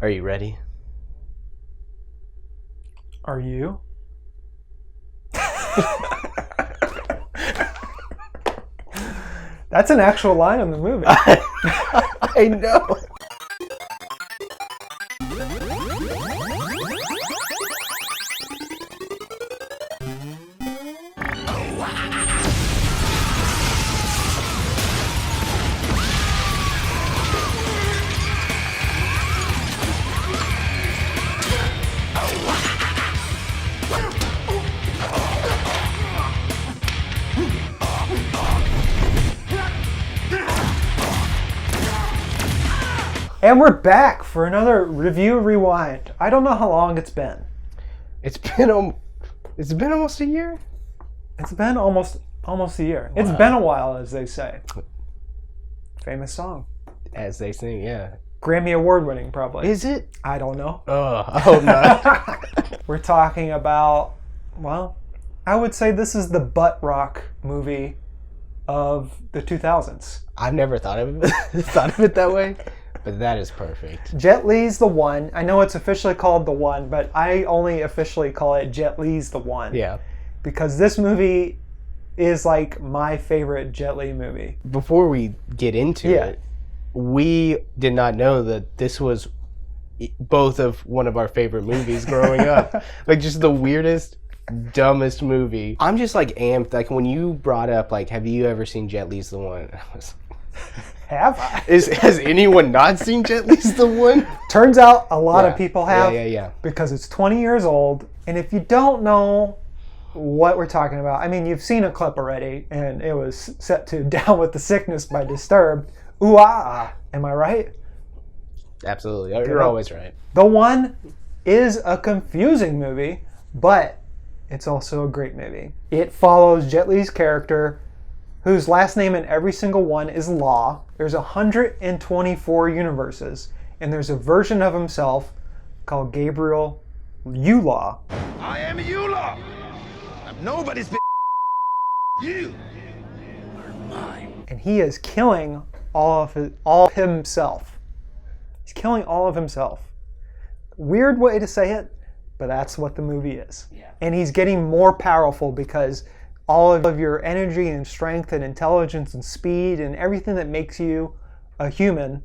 Are you ready? Are you? That's an actual line in the movie. I know. And we're back for another review rewind. I don't know how long it's been. It's been almost a year. It's been almost a year. Wow. It's been a while, as they say. Famous song. As they sing, yeah. Grammy Award winning, probably. Is it? I don't know. I hope not. We're talking about, well, I would say this is the butt rock movie of the 2000s. I've never thought of it that way, but that is perfect. Jet Li's The One. I know it's officially called The One, but I only officially call it Jet Li's The One. Yeah. Because this movie is like my favorite Jet Li movie. Before we get into it, we did not know that this was both of one of our favorite movies growing up. Like, just the weirdest, dumbest movie. I'm just like amped. Like, when you brought up, like, have you ever seen Jet Li's The One? I was Have I? Has anyone not seen Jet Li's The One? Turns out a lot of people have. Yeah. Because it's 20 years old. And if you don't know what we're talking about, I mean, you've seen a clip already, and it was set to Down with the Sickness by Disturbed. Ooh, ah. Am I right? Absolutely. You're always right. The One is a confusing movie, but it's also a great movie. It follows Jet Li's character, whose last name in every single one is Law. There's 124 universes, and there's a version of himself called Gabriel Law. I am Eula. I'm nobody's you are mine. And he is killing all of himself. He's killing all of himself. Weird way to say it, but that's what the movie is. Yeah. And he's getting more powerful because all of your energy and strength and intelligence and speed and everything that makes you a human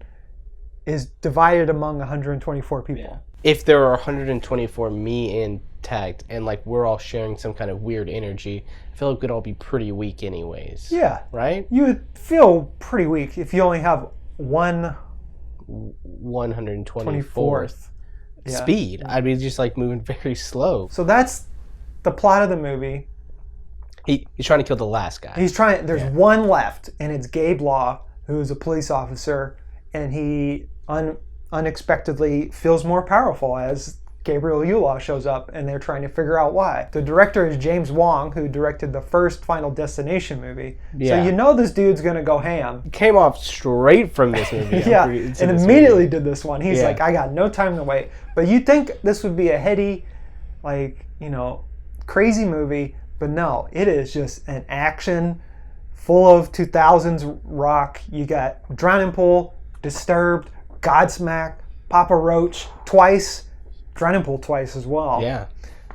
is divided among 124 people. Yeah. If there are 124 me intact and like we're all sharing some kind of weird energy, I feel like we'd all be pretty weak anyways. Yeah. Right? You would feel pretty weak if you only have one 124th speed. I'd be just like moving very slow. So that's the plot of the movie. He's trying to kill the last guy. There's one left, and it's Gabe Law, who is a police officer, and he unexpectedly feels more powerful as Gabriel Law shows up, and they're trying to figure out why. The director is James Wong, who directed the first Final Destination movie. Yeah. So you know this dude's going to go ham. Came off straight from this movie. And immediately did this one. He's like, I got no time to wait. But you'd think this would be a heady, like, crazy movie. But no, it is just an action full of 2000s rock. You got Drowning Pool, Disturbed, Godsmack, Papa Roach twice, Drowning Pool twice as well. Yeah.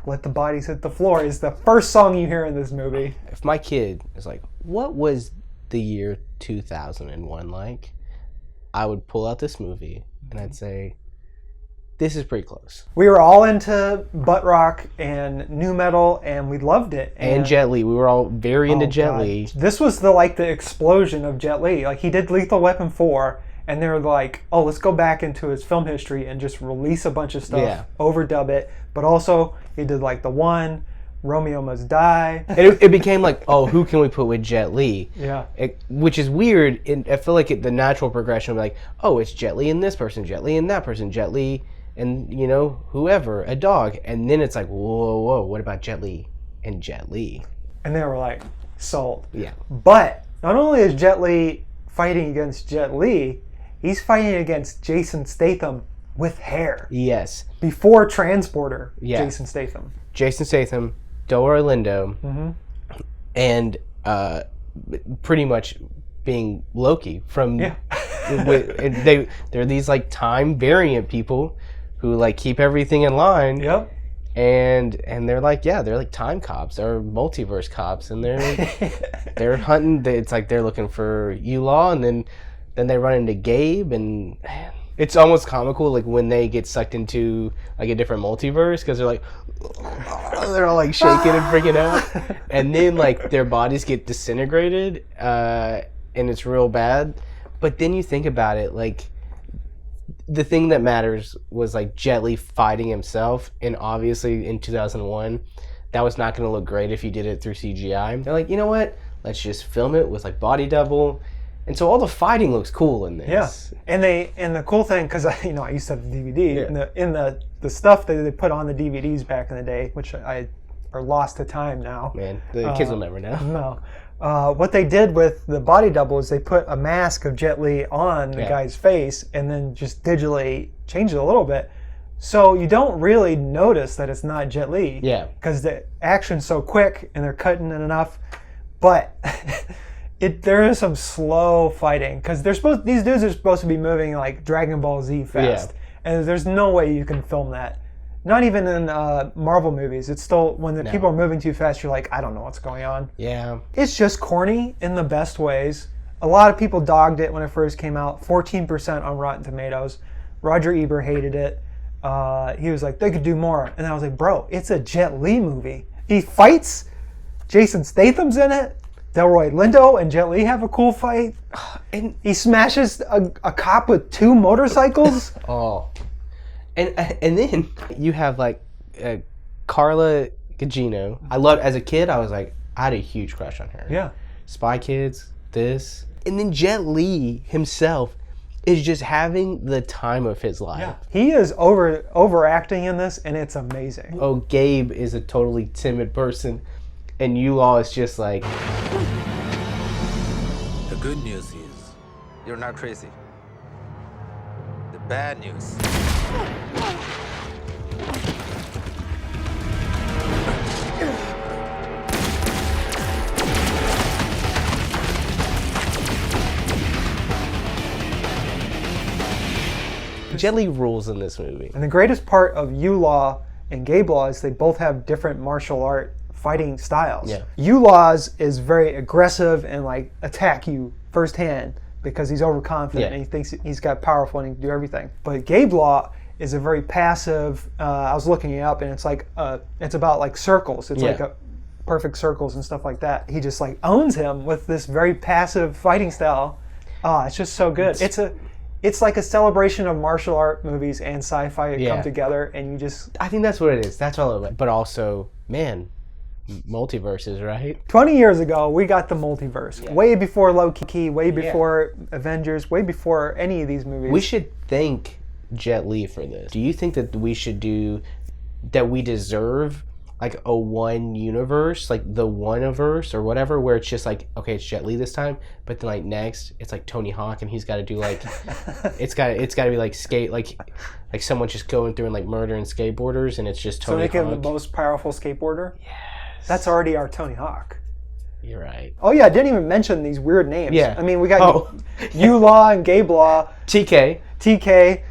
Let the Bodies Hit the Floor is the first song you hear in this movie. If my kid is like, what was the year 2001 like? I would pull out this movie and I'd say, this is pretty close. We were all into butt rock and nu metal, and we loved it. And Jet Li. We were all very into Jet Li. This was the explosion of Jet Li. Like, he did Lethal Weapon 4, and they were like, oh, let's go back into his film history and just release a bunch of stuff, overdub it. But also, he did like The One, Romeo Must Die. And it became like, oh, who can we put with Jet Li? Yeah. Which is weird. I feel like the natural progression would be like, oh, it's Jet Li and this person, Jet Li and that person, Jet Li and, whoever, a dog. And then it's like, whoa, what about Jet Li and Jet Li? And they were like, sold. Yeah. But not only is Jet Li fighting against Jet Li, he's fighting against Jason Statham with hair. Yes. Before Transporter, Yeah. Jason Statham. Jason Statham, Delroy Lindo, and pretty much being Loki from... Yeah. They're these like time variant people who like keep everything in line. Yep. And they're like, they're like time cops or multiverse cops, and they're hunting. It's like they're looking for Yulaw, and then they run into Gabe, and man, it's almost comical, like when they get sucked into like a different multiverse, because they're like, they're all like shaking and freaking out, and then like their bodies get disintegrated, and it's real bad. But then you think about it, like, the thing that matters was like Jet Li fighting himself, and obviously in 2001 that was not going to look great if you did it through CGI. They're like, you know what, let's just film it with like body double, and so all the fighting looks cool in this. And the cool thing, because I used to have the DVD, in the stuff that they put on the DVDs back in the day, which are lost to time now. Man, the kids will never know. No. What they did with the body double is they put a mask of Jet Li on the guy's face and then just digitally changed it a little bit. So you don't really notice that it's not Jet Li. Yeah. Because the action's so quick and they're cutting it enough. But there is some slow fighting, because these dudes are supposed to be moving like Dragon Ball Z fast. Yeah. And there's no way you can film that. Not even in Marvel movies. It's still, when the people are moving too fast, you're like, I don't know what's going on. Yeah. It's just corny in the best ways. A lot of people dogged it when it first came out. 14% on Rotten Tomatoes. Roger Ebert hated it. He was like, they could do more. And I was like, bro, it's a Jet Li movie. He fights. Jason Statham's in it. Delroy Lindo and Jet Li have a cool fight. And he smashes a cop with 2 motorcycles. Oh. And then you have like Carla Gugino. I loved, as a kid, I had a huge crush on her. Yeah. Spy Kids, this. And then Jet Li himself is just having the time of his life. Yeah. He is overacting in this, and it's amazing. Oh, Gabe is a totally timid person, and Yulaw is just like... The good news is you're not crazy. The bad news... Jet Li rules in this movie. And the greatest part of Yulaw and Gabe Law is they both have different martial art fighting styles. Yeah. Yulaw's is very aggressive and like attack you firsthand because he's overconfident and he thinks he's got powerful and he can do everything. But Gabe Law is a very passive. I was looking it up, and it's like it's about like circles. It's like perfect circles and stuff like that. He just like owns him with this very passive fighting style. It's just so good. It's like a celebration of martial art movies and sci-fi come together, and you just... I think that's what it is. That's all of it. But also, man, multiverses, right? 20 years ago, we got the multiverse. Yeah. Way before Low-Key, way before Avengers, way before any of these movies. We should thank Jet Li for this. Do you think that we should that we deserve like a one universe, like the One-averse or whatever, where it's just like, okay, it's Jet Li this time, but then like next it's like Tony Hawk and he's got to do like it's got to be like skate like someone just going through and like murdering skateboarders, and it's just Tony Hawk. So make him the most powerful skateboarder? Yes. That's already our Tony Hawk. You're right. Oh yeah, I didn't even mention these weird names. Yeah. I mean, we got Yulaw and Gabe Law. TK.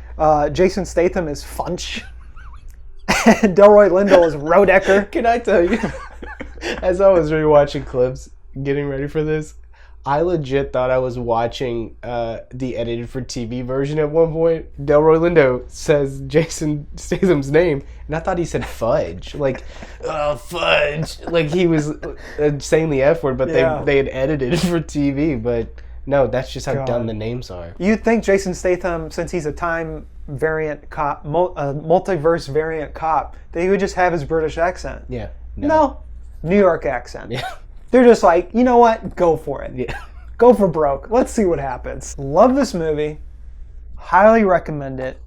Jason Statham is Funch. And Delroy Lindo is Rodecker. Can I tell you, as I was rewatching clips, getting ready for this, I legit thought I was watching the edited for TV version at one point. Delroy Lindo says Jason Statham's name, and I thought he said fudge. Like, oh, fudge. Like he was saying the F word, but they had edited it for TV. But no, that's just how dumb the names are. You'd think Jason Statham, since he's a time variant cop, multiverse variant cop, that he would just have his British accent. Yeah. No. New York accent. Yeah. They're just like, you know what? Go for it. Yeah. Go for broke. Let's see what happens. Love this movie. Highly recommend it.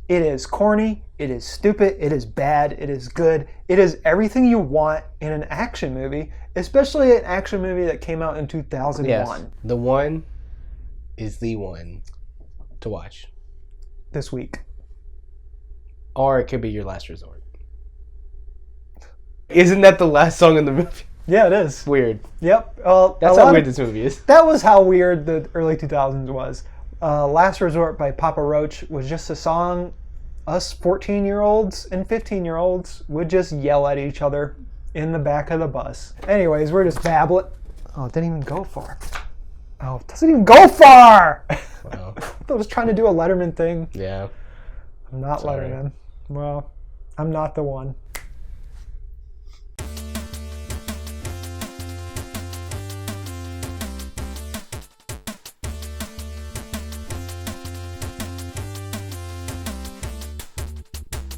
It is corny. It is stupid. It is bad. It is good. It is everything you want in an action movie, especially an action movie that came out in 2001. Yes. The one is the one to watch this week. Or it could be your last resort. Isn't that the last song in the movie? Yeah, it is. Weird. Yep. Well, that's how weird this movie is. That was how weird the early 2000s was. Last Resort by Papa Roach was just a song us 14-year-olds and 15-year-olds would just yell at each other in the back of the bus. Anyways, we're just babbling. Oh, it didn't even go far. Oh, it doesn't even go far! Wow. I was trying to do a Letterman thing. Yeah. I'm not Sorry. Letterman. Well, I'm not the one.